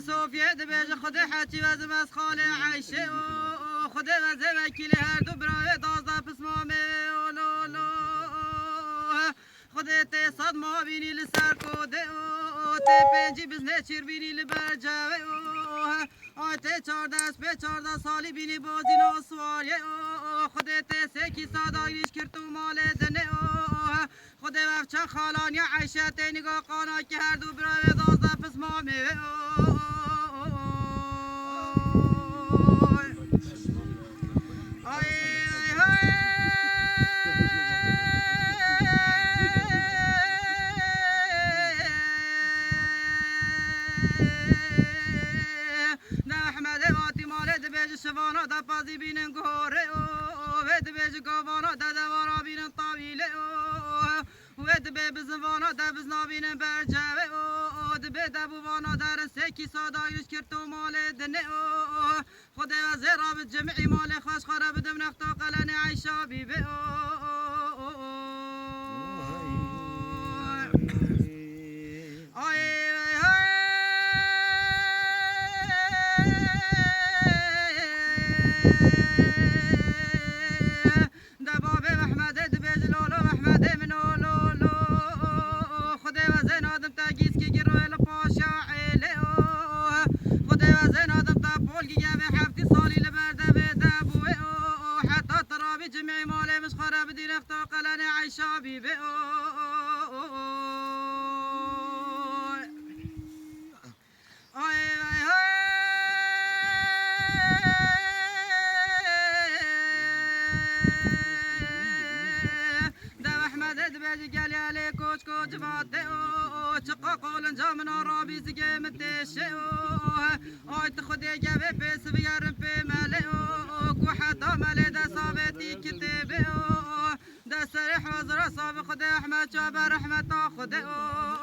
صوفيا دبيج خد حاتي وزمس خالي عايشة خد وزم كيلي هر دو براي دازدا بسمامي لو لو خد تي صد ما بيني لسر كودي تي بنجي بزنه چير بيني لبرجاوي تي چاردست به 14 سالی بینی بازی ناسواریه خود تي سکی صدایش کرتو مال دنه خود وفچه خالانی عیشه تی نگاه قانا که هر دو برای دازده پس ما میوه شوانا دا پازی بینن گوره ود بیج گوانا دا دوارا بینن طاویله ود بی بزوانا دا بزنا بینن برجوه ود بی دبوانا دا رسکی صدایش کرتو مال دنه خود وزیرا بجمعی مال خوش خراب دم نختا قلن عیشا بیبه خدا احمد جاب رحمت خدا